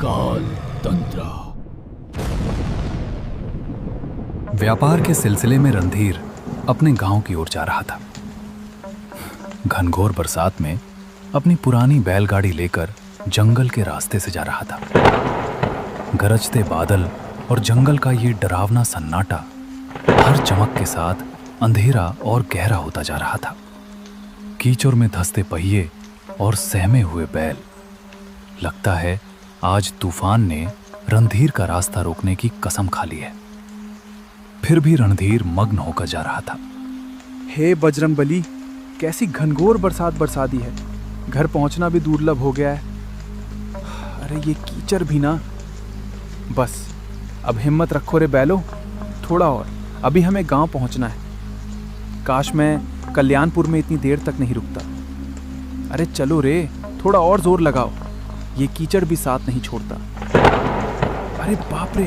काल तंत्र। व्यापार के सिलसिले में रणधीर अपने गांव की ओर जा रहा था। घनघोर बरसात में अपनी पुरानी बैलगाड़ी लेकर जंगल के रास्ते से जा रहा था। गरजते बादल और जंगल का ये डरावना सन्नाटा हर चमक के साथ अंधेरा और गहरा होता जा रहा था। कीचड़ में धंसते पहिए और सहमे हुए बैल। लगता है आज तूफान ने रणधीर का रास्ता रोकने की कसम खा ली है। फिर भी रणधीर मग्न होकर जा रहा था। हे बजरंगबली, कैसी घनघोर बरसात बरसा दी है। घर पहुंचना भी दुर्लभ हो गया है। अरे ये कीचड़ भी ना। बस अब हिम्मत रखो रे बैलो, थोड़ा और, अभी हमें गांव पहुंचना है। काश मैं कल्याणपुर में इतनी देर तक नहीं रुकता। अरे चलो रे, थोड़ा और जोर लगाओ, ये कीचड़ भी साथ नहीं छोड़ता। अरे बाप रे,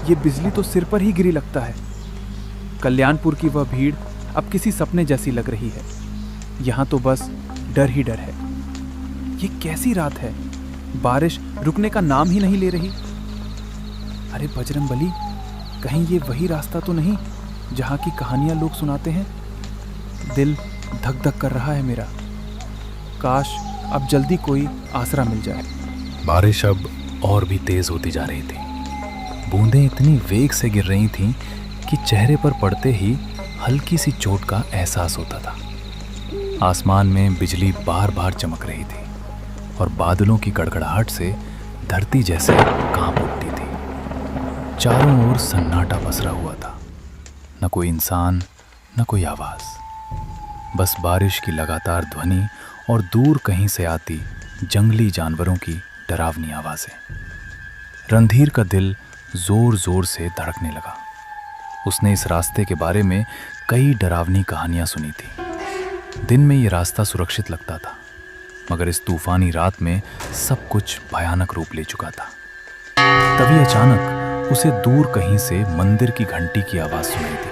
ये बिजली तो सिर पर ही गिरी लगता है। कल्याणपुर की वह भीड़ अब किसी सपने जैसी लग रही है। यहाँ तो बस डर ही डर है। ये कैसी रात है, बारिश रुकने का नाम ही नहीं ले रही। अरे बजरंगबली, कहीं ये वही रास्ता तो नहीं जहाँ की कहानियाँ लोग सुनाते हैं। दिल धक धक कर रहा है मेरा। काश अब जल्दी कोई आसरा मिल जाए। बारिश अब और भी तेज होती जा रही थी। बूंदें इतनी वेग से गिर रही थीं कि चेहरे पर पड़ते ही हल्की सी चोट का एहसास होता था। आसमान में बिजली बार बार चमक रही थी और बादलों की गड़गड़ाहट से धरती जैसे कांप उठती थी। चारों ओर सन्नाटा पसरा हुआ था। न कोई इंसान, न कोई आवाज, बस बारिश की लगातार ध्वनि और दूर कहीं से आती जंगली जानवरों की डरावनी आवाजें। रणधीर का दिल जोर जोर से धड़कने लगा। उसने इस रास्ते के बारे में कई डरावनी कहानियां सुनी थी। दिन में ये रास्ता सुरक्षित लगता था, मगर इस तूफानी रात में सब कुछ भयानक रूप ले चुका था। तभी अचानक उसे दूर कहीं से मंदिर की घंटी की आवाज सुनाई दी।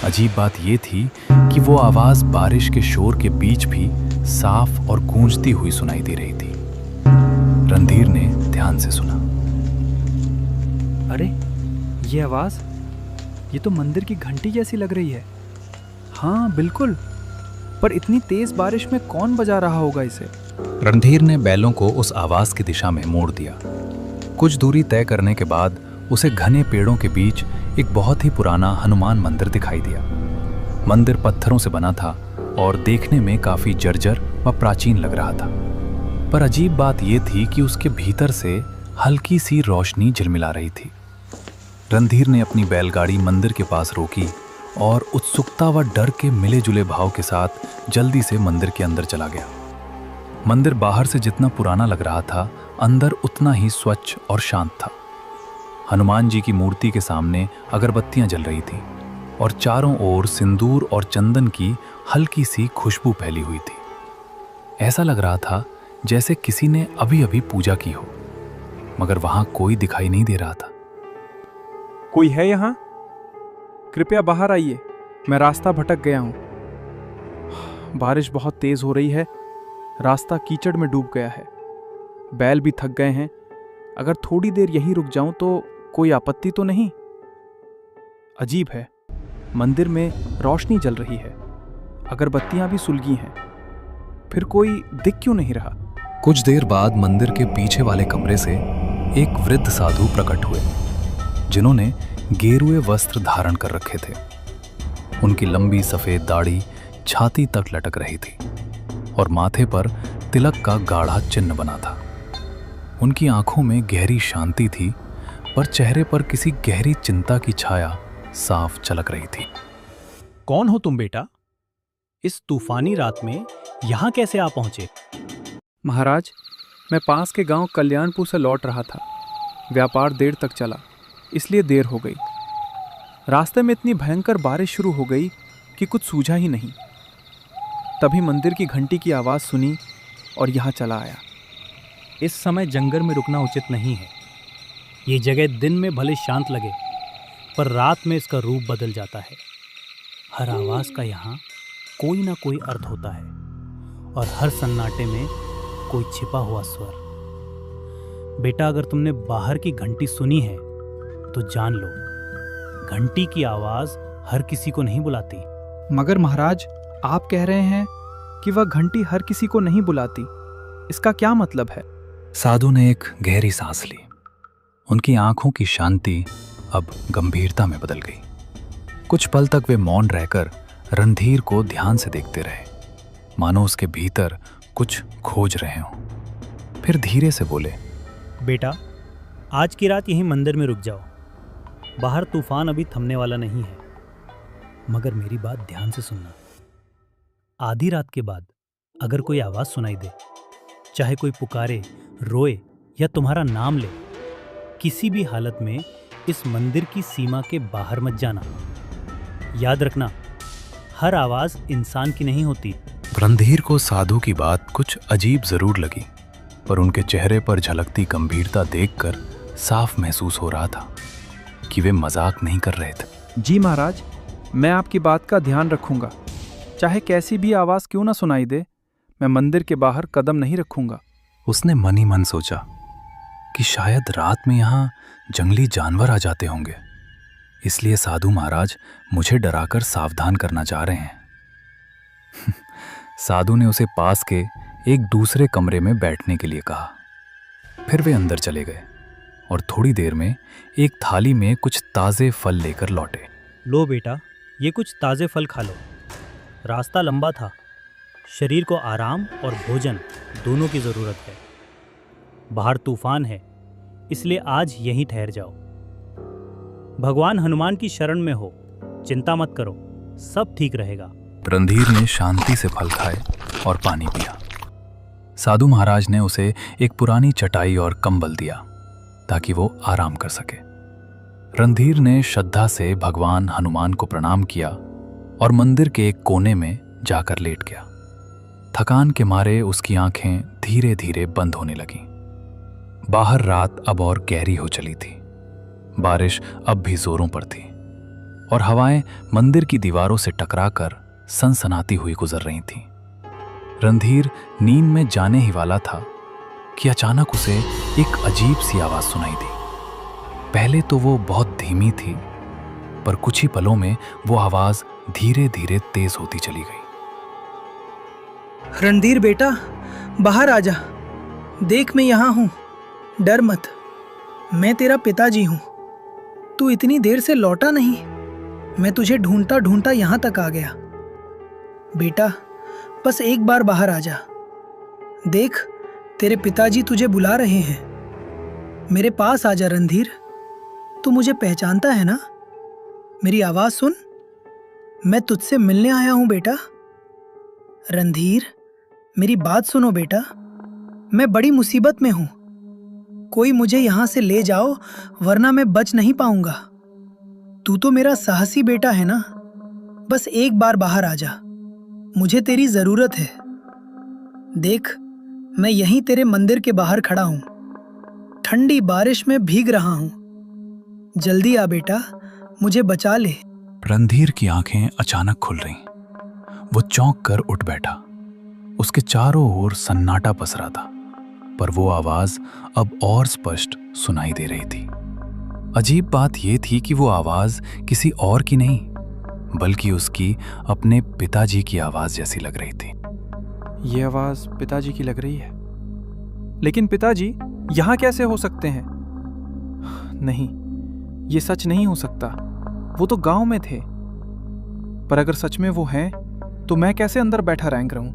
अजीब बात यह थी कि वो आवाज बारिश के शोर के बीच भी साफ और गूंजती हुई सुनाई दे रही थी। रणधीर ने ध्यान से सुना। अरे ये आवाज, ये तो मंदिर की घंटी जैसी लग रही है। हाँ बिल्कुल, पर इतनी तेज बारिश में कौन बजा रहा होगा इसे? रणधीर ने बैलों को उस आवाज की दिशा में मोड़ दिया। कुछ दूरी तय करने के बाद उसे घने पेड़ों के बीच एक बहुत ही पुराना हनुमान मंदिर दिखाई दिया। मंदिर पत्थरों से बना था और देखने में काफी जर्जर व प्राचीन लग रहा था। पर अजीब बात यह थी कि उसके भीतर से हल्की सी रोशनी झिलमिला रही थी। रणधीर ने अपनी बैलगाड़ी मंदिर के पास रोकी और उत्सुकता व डर के मिले जुले भाव के साथ जल्दी से मंदिर के अंदर चला गया। मंदिर बाहर से जितना पुराना लग रहा था, अंदर उतना ही स्वच्छ और शांत था। हनुमान जी की मूर्ति के सामने अगरबत्तियां जल रही थीं और चारों ओर सिंदूर और चंदन की हल्की सी खुशबू फैली हुई थी। ऐसा लग रहा था जैसे किसी ने अभी अभी पूजा की हो, मगर वहां कोई दिखाई नहीं दे रहा था। कोई है यहाँ? कृपया बाहर आइए, मैं रास्ता भटक गया हूँ। बारिश बहुत तेज हो रही है, रास्ता कीचड़ में डूब गया है। बैल भी थक गए हैं। अगर थोड़ी देर यहीं रुक जाऊं तो कोई आपत्ति तो नहीं? अजीब है, मंदिर में रोशनी जल रही है, अगरबत्तियां भी सुलगी हैं, फिर कोई दिख क्यों नहीं रहा? कुछ देर बाद मंदिर के पीछे वाले कमरे से एक वृद्ध साधु प्रकट हुए, जिन्होंने गेरुए वस्त्र धारण कर रखे थे। उनकी लंबी सफेद दाढ़ी छाती तक लटक रही थी और माथे पर तिलक का गाढ़ा चिन्ह बना था। उनकी आंखों में गहरी शांति थी, पर चेहरे पर किसी गहरी चिंता की छाया साफ झलक रही थी। कौन हो तुम बेटा? इस तूफानी रात में यहाँ कैसे आ पहुंचे? महाराज, मैं पास के गांव कल्याणपुर से लौट रहा था। व्यापार देर तक चला, इसलिए देर हो गई। रास्ते में इतनी भयंकर बारिश शुरू हो गई कि कुछ सूझा ही नहीं। तभी मंदिर की घंटी की आवाज़ सुनी और यहाँ चला आया। इस समय जंगल में रुकना उचित नहीं है। ये जगह दिन में भले शांत लगे, पर रात में इसका रूप बदल जाता है। हर आवाज़ का यहाँ कोई ना कोई अर्थ होता है और हर सन्नाटे में कोई छिपा हुआ स्वर। बेटा, अगर तुमने बाहर की घंटी सुनी है तो जान लो, घंटी की आवाज हर किसी को नहीं बुलाती। मगर महाराज, आप कह रहे हैं कि वह घंटी हर किसी को नहीं बुलाती। इसका क्या मतलब है? साधु ने एक गहरी सांस ली। उनकी आंखों की शांति अब गंभीरता में बदल गई। कुछ पल तक वे मौन रहकर रणधीर को ध्यान से देखते रहे, मानो उसके भीतर कुछ खोज रहे हों। फिर धीरे से बोले, बेटा, आज की रात यहीं मंदिर में रुक जाओ। बाहर तूफान अभी थमने वाला नहीं है, मगर मेरी बात ध्यान से सुनना। आधी रात के बाद अगर कोई आवाज सुनाई दे, चाहे कोई पुकारे, रोए या तुम्हारा नाम ले, किसी भी हालत में इस मंदिर की सीमा के बाहर मत जाना। याद रखना, हर आवाज इंसान की नहीं होती। रणधीर को साधु की बात कुछ अजीब जरूर लगी, पर उनके चेहरे पर झलकती गंभीरता देखकर साफ महसूस हो रहा था कि वे मजाक नहीं कर रहे थे। जी महाराज, मैं आपकी बात का ध्यान रखूंगा। चाहे कैसी भी आवाज क्यों ना सुनाई दे, मैं मंदिर के बाहर कदम नहीं रखूंगा। उसने मन ही मन सोचा कि शायद रात में यहाँ जंगली जानवर आ जाते होंगे, इसलिए साधु महाराज मुझे डराकर सावधान करना चाह रहे हैं। साधु ने उसे पास के एक दूसरे कमरे में बैठने के लिए कहा। फिर वे अंदर चले गए और थोड़ी देर में एक थाली में कुछ ताज़े फल लेकर लौटे। लो बेटा, ये कुछ ताज़े फल खा लो। रास्ता लंबा था, शरीर को आराम और भोजन दोनों की ज़रूरत है। बाहर तूफान है, इसलिए आज यहीं ठहर जाओ। भगवान हनुमान की शरण में हो, चिंता मत करो, सब ठीक रहेगा। रणधीर ने शांति से फल खाए और पानी पिया। साधु महाराज ने उसे एक पुरानी चटाई और कंबल दिया ताकि वो आराम कर सके। रणधीर ने श्रद्धा से भगवान हनुमान को प्रणाम किया और मंदिर के एक कोने में जाकर लेट गया। थकान के मारे उसकी आंखें धीरे धीरे बंद होने लगीं। बाहर रात अब और गहरी हो चली थी। बारिश अब भी जोरों पर थी और हवाएं मंदिर की दीवारों से टकराकर सनसनाती हुई गुजर रही थीं। रणधीर नींद में जाने ही वाला था कि अचानक उसे एक अजीब सी आवाज सुनाई दी। पहले तो वो बहुत धीमी थी, पर कुछ ही पलों में वो आवाज धीरे धीरे तेज होती चली गई। रणधीर बेटा, बाहर आजा। देख, मैं यहाँ हूँ, डर मत। मैं तेरा पिताजी हूँ। तू इतनी देर से लौटा नहीं, मैं तुझे ढूंढता ढूंढता यहाँ तक आ गया। बेटा, बस एक बार बाहर आजा। देख, तेरे पिताजी तुझे बुला रहे हैं। मेरे पास आजा रणधीर। तू मुझे पहचानता है ना? मेरी आवाज सुन, मैं तुझसे मिलने आया हूँ बेटा। रणधीर, मेरी बात सुनो बेटा, मैं बड़ी मुसीबत में हूँ। कोई मुझे यहाँ से ले जाओ, वरना मैं बच नहीं पाऊंगा। तू तो मेरा साहसी बेटा है ना? बस एक बार बाहर आजा, मुझे तेरी जरूरत है। देख, मैं यहीं तेरे मंदिर के बाहर खड़ा हूँ। ठंडी बारिश में भीग रहा हूँ। जल्दी आ बेटा, मुझे बचा ले। रणधीर की आंखें अचानक खुल रहीं। वो चौंक कर उठ बैठा। उसके चारों ओर सन्नाटा पसरा था, पर वो आवाज अब और स्पष्ट सुनाई दे रही थी। अजीब बात यह थी कि वो आवाज किसी और की नहीं, बल्कि उसकी अपने पिताजी की आवाज जैसी लग रही थी। ये आवाज पिताजी की लग रही है, लेकिन पिताजी यहाँ कैसे हो सकते हैं? नहीं, ये सच नहीं हो सकता। वो तो गांव में थे। पर अगर सच में वो हैं, तो मैं कैसे अंदर बैठा रैंक रहूं?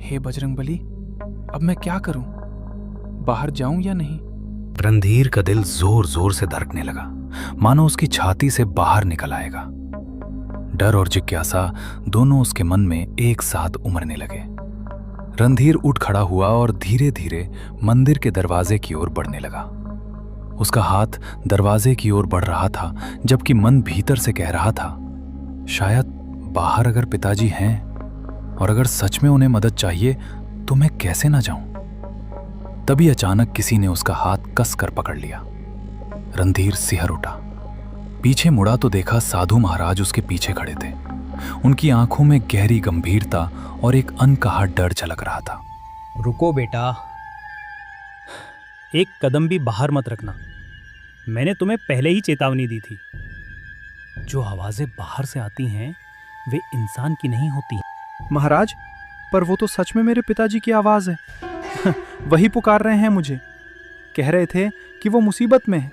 हे बजरंगबली, अब मैं क्या करूं? बाहर जाऊं या नहीं? रणधीर का दिल जोर जोर से धड़कने लगा, मानो उसकी छाती से बाहर निकल आएगा। डर और जिज्ञासा दोनों उसके मन में एक साथ उमड़ने लगे। रणधीर उठ खड़ा हुआ और धीरे धीरे मंदिर के दरवाजे की ओर बढ़ने लगा। उसका हाथ दरवाजे की ओर बढ़ रहा था, जबकि मन भीतर से कह रहा था, शायद बाहर अगर पिताजी हैं और अगर सच में उन्हें मदद चाहिए तो मैं कैसे ना जाऊं। तभी अचानक किसी ने उसका हाथ कस कर पकड़ लिया। रणधीर सिहर उठा। पीछे मुड़ा तो देखा साधु महाराज उसके पीछे खड़े थे। उनकी आंखों में गहरी गंभीरता और एक अनकहा डर झलक रहा था। रुको बेटा, एक कदम भी बाहर मत रखना। मैंने तुम्हें पहले ही चेतावनी दी थी। जो आवाजें बाहर से आती हैं वे इंसान की नहीं होती। महाराज, पर वो तो सच में मेरे पिताजी की आवाज़ है। वही पुकार रहे हैं मुझे। कह रहे थे कि वो मुसीबत में है।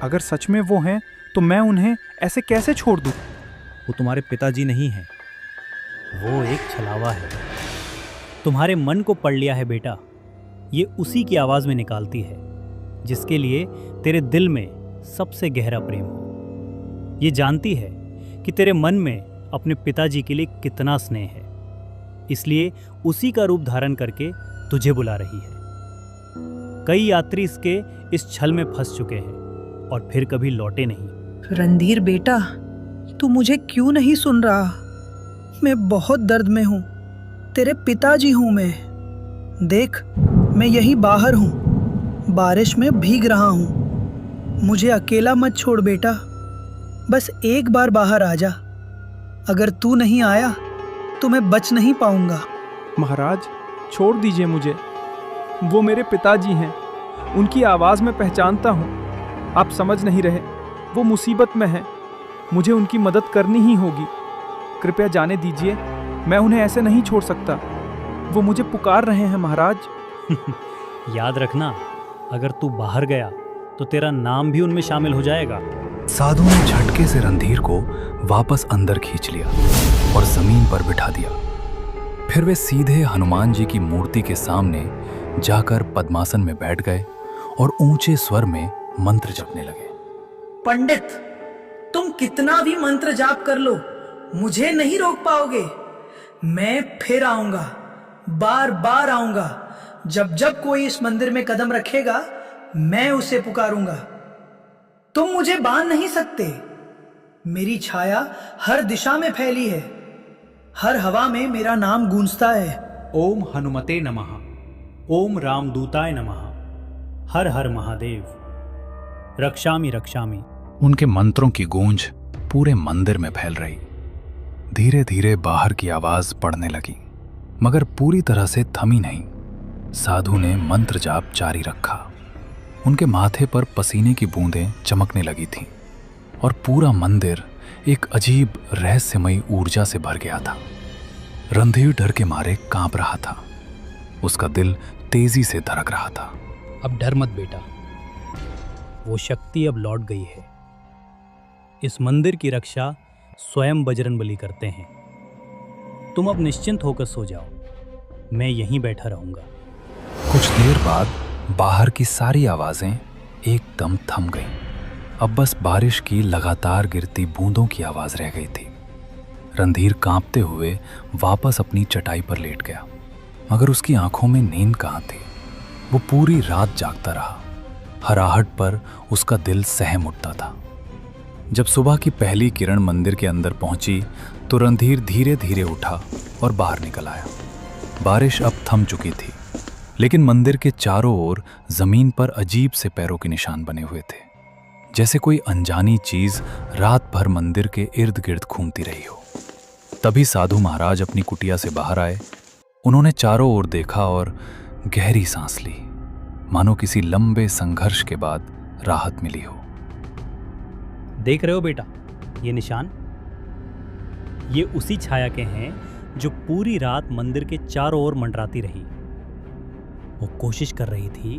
अगर सच में वो हैं तो मैं उन्हें ऐसे कैसे छोड़ दूँ? वो तुम्हारे पिताजी नहीं है, वो एक छलावा है। तुम्हारे मन को पढ़ लिया है बेटा। ये उसी की आवाज में निकालती है जिसके लिए तेरे दिल में सबसे गहरा प्रेम हो। ये जानती है कि तेरे मन में अपने पिताजी के लिए कितना स्नेह है, इसलिए उसी का रूप धारण करके तुझे बुला रही है। कई यात्री इसके इस छल में फंस चुके हैं और फिर कभी लौटे नहीं। रणधीर बेटा, तू मुझे क्यों नहीं सुन रहा? मैं बहुत दर्द में हूँ। तेरे पिताजी हूँ मैं। देख, मैं यही बाहर हूँ, बारिश में भीग रहा हूँ। मुझे अकेला मत छोड़ बेटा। बस एक बार बाहर आ जा। अगर तू नहीं आया तो मैं बच नहीं पाऊंगा। महाराज, छोड़ दीजिए मुझे। वो मेरे पिताजी हैं। उनकी आवाज़ में पहचानता हूँ। आप समझ नहीं रहे। वो मुसीबत में हैं। मुझे उनकी मदद करनी ही होगी। कृपया जाने दीजिए। मैं उन्हें ऐसे नहीं छोड़ सकता। वो मुझे पुकार रहे हैं महाराज। याद रखना, अगर तू बाहर गया तो तेरा नाम भी उनमें शामिल हो जाएगा। साधु ने झटके से रणधीर को वापस अंदर खींच लिया और जमीन पर बिठा दिया। फिर वे सीधे हनुमान जी की मूर्ति के सामने जाकर पद्मासन में बैठ गए और ऊंचे स्वर में मंत्र जपने लगे। पंडित, तुम कितना भी मंत्र जाप कर लो, मुझे नहीं रोक पाओगे। मैं फिर आऊंगा, बार बार आऊंगा। जब जब कोई इस मंदिर में कदम रखेगा, मैं उसे पुकारूंगा। तुम मुझे बांध नहीं सकते। मेरी छाया हर दिशा में फैली है। हर हवा में मेरा नाम गूंजता है। ओम हनुमते नमः। ओम रामदूताय नमः। हर हर महादेव। रक्षामि रक्षामि। उनके मंत्रों की गूंज पूरे मंदिर में फैल रही। धीरे धीरे बाहर की आवाज पड़ने लगी, मगर पूरी तरह से थमी नहीं। साधु ने मंत्र जाप जारी रखा। उनके माथे पर पसीने की बूंदें चमकने लगी थीं और पूरा मंदिर एक अजीब रहस्यमयी ऊर्जा से भर गया था। रणधीर डर के मारे कांप रहा था। उसका दिल तेजी से धड़क रहा था। अब डर मत बेटा, वो शक्ति अब लौट गई है। इस मंदिर की रक्षा स्वयं बजरंगबली करते हैं। तुम अब निश्चिंत होकर सो जाओ, मैं यहीं बैठा रहूंगा। कुछ देर बाद बाहर की सारी आवाजें एकदम थम गईं। अब बस बारिश की लगातार गिरती बूंदों की आवाज रह गई थी। रणधीर कांपते हुए वापस अपनी चटाई पर लेट गया, मगर उसकी आंखों में नींद कहाँ थी। वो पूरी रात जागता रहा। हराहट पर उसका दिल सहम उठता था। जब सुबह की पहली किरण मंदिर के अंदर पहुंची तो रणधीर धीरे धीरे उठा और बाहर निकल आया। बारिश अब थम चुकी थी, लेकिन मंदिर के चारों ओर जमीन पर अजीब से पैरों के निशान बने हुए थे, जैसे कोई अनजानी चीज रात भर मंदिर के इर्द गिर्द घूमती रही हो। तभी साधु महाराज अपनी कुटिया से बाहर आए। उन्होंने चारों ओर देखा और गहरी सांस ली, मानो किसी लंबे संघर्ष के बाद राहत मिली हो। देख रहे हो बेटा, ये निशान, ये उसी छाया के हैं जो पूरी रात मंदिर के चारों ओर मंडराती रही। वो कोशिश कर रही थी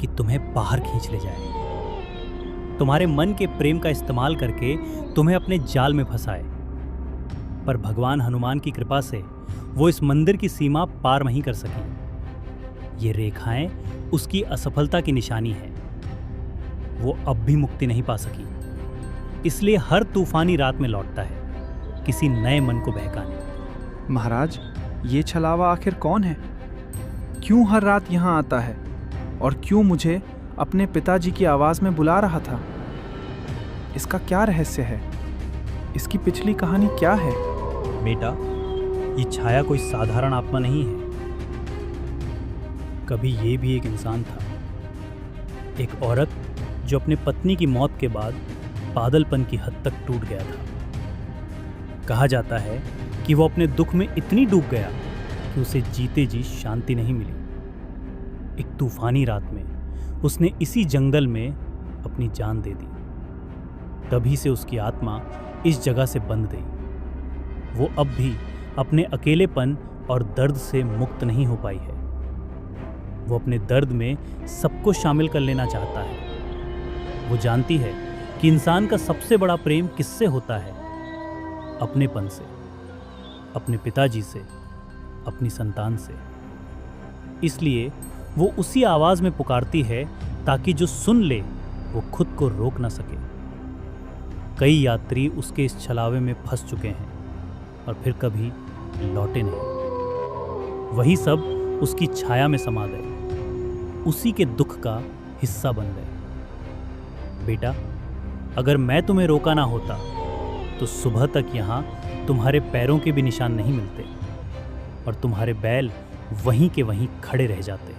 कि तुम्हें बाहर खींच ले जाए, तुम्हारे मन के प्रेम का इस्तेमाल करके तुम्हें अपने जाल में फंसाए। पर भगवान हनुमान की कृपा से वो इस मंदिर की सीमा पार नहीं कर सकी। ये रेखाएं उसकी असफलता की निशानी है। वो अब भी मुक्ति नहीं पा सकी, इसलिए हर तूफानी रात में लौटता है, किसी नए मन को बहकाने। महाराज, ये छलावा आखिर कौन है? क्यों हर रात यहाँ आता है और क्यों मुझे अपने पिताजी की आवाज़ में बुला रहा था? इसका क्या रहस्य है? इसकी पिछली कहानी क्या है? बेटा, ये छाया कोई साधारण आत्मा नहीं है। कभी ये भी एक इंसान था, एक औरत जो अपने पत्नी की मौत के बाद पागलपन की हद तक टूट गया था। कहा जाता है कि वो अपने दुख में इतनी डूब गया कि उसे जीते जी शांति नहीं मिली। एक तूफानी रात में उसने इसी जंगल में अपनी जान दे दी। तभी से उसकी आत्मा इस जगह से बंध गई। वो अब भी अपने अकेलेपन और दर्द से मुक्त नहीं हो पाई है। वो अपने दर्द में सबको शामिल कर लेना चाहता है। वो जानती है कि इंसान का सबसे बड़ा प्रेम किससे होता है? अपनेपन से, अपने पिताजी से, अपनी संतान से। इसलिए वो उसी आवाज में पुकारती है ताकि जो सुन ले वो खुद को रोक ना सके। कई यात्री उसके इस छलावे में फंस चुके हैं और फिर कभी लौटे नहीं। वही सब उसकी छाया में समा गए, उसी के दुख का हिस्सा बन गए। बेटा, अगर मैं तुम्हें रोका ना होता तो सुबह तक यहाँ तुम्हारे पैरों के भी निशान नहीं मिलते और तुम्हारे बैल वहीं के वहीं खड़े रह जाते।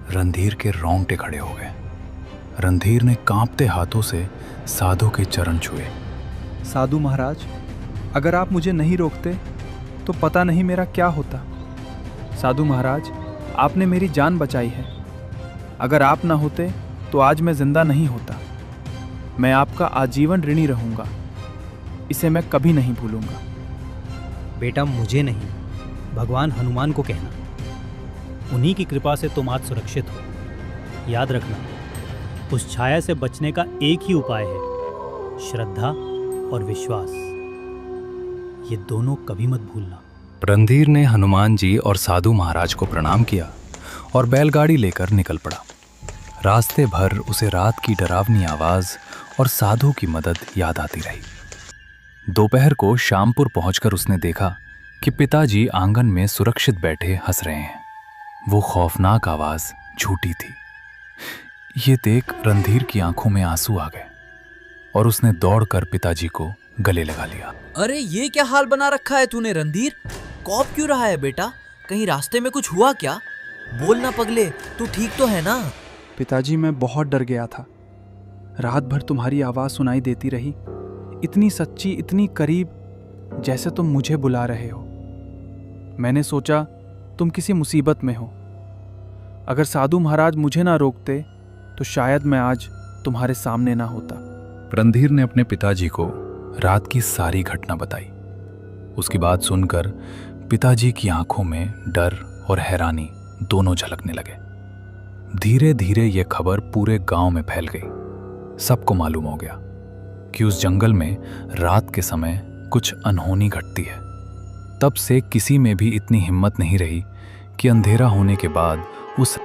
रणधीर के रोंगटे खड़े हो गए। रणधीर ने कांपते हाथों से साधु के चरण छुए। साधु महाराज, अगर आप मुझे नहीं रोकते तो पता नहीं मेरा क्या होता। साधु महाराज, आपने मेरी जान बचाई है। अगर आप ना होते तो आज मैं जिंदा नहीं होता। मैं आपका आजीवन ऋणी रहूंगा। इसे मैं कभी नहीं भूलूंगा। बेटा, मुझे नहीं, भगवान हनुमान को कहना। उन्हीं की कृपा से तुम आज सुरक्षित हो। याद रखना, उस छाया से बचने का एक ही उपाय है, श्रद्धा और विश्वास। ये दोनों कभी मत भूलना। रणधीर ने हनुमान जी और साधु महाराज को प्रणाम किया और बैलगाड़ी लेकर निकल पड़ा। रास्ते भर उसे रात की डरावनी आवाज और साधु की मदद याद आती रही। दोपहर को श्यामपुर पहुंचकर उसने देखा कि पिताजी आंगन में सुरक्षित बैठे हंस रहे हैं। वो खौफनाक आवाज झूठी थी। ये देख रणधीर की आंखों में आंसू आ गए और उसने दौड़कर पिताजी को गले लगा लिया। अरे ये क्या हाल बना रखा है तूने रणधीर? कौप क्यों रहा है बेटा? कहीं रास्ते में कुछ हुआ क्या? बोल ना पगले, तू ठीक तो है ना? पिताजी, मैं बहुत डर गया था। रात भर तुम्हारी आवाज़ सुनाई देती रही, इतनी सच्ची, इतनी करीब, जैसे तुम मुझे बुला रहे हो। मैंने सोचा तुम किसी मुसीबत में हो। अगर साधु महाराज मुझे ना रोकते तो शायद मैं आज तुम्हारे सामने ना होता। रणधीर ने अपने पिताजी को रात की सारी घटना बताई। उसकी बात सुनकर पिताजी की आंखों में डर और हैरानी दोनों झलकने लगे। धीरे धीरे यह खबर पूरे गांव में फैल गई। सबको मालूम हो गया कि उस जंगल में रात के समय कुछ अनहोनी घटती है। तब से किसी में भी इतनी हिम्मत नहीं रही कि अंधेरा होने के बाद उस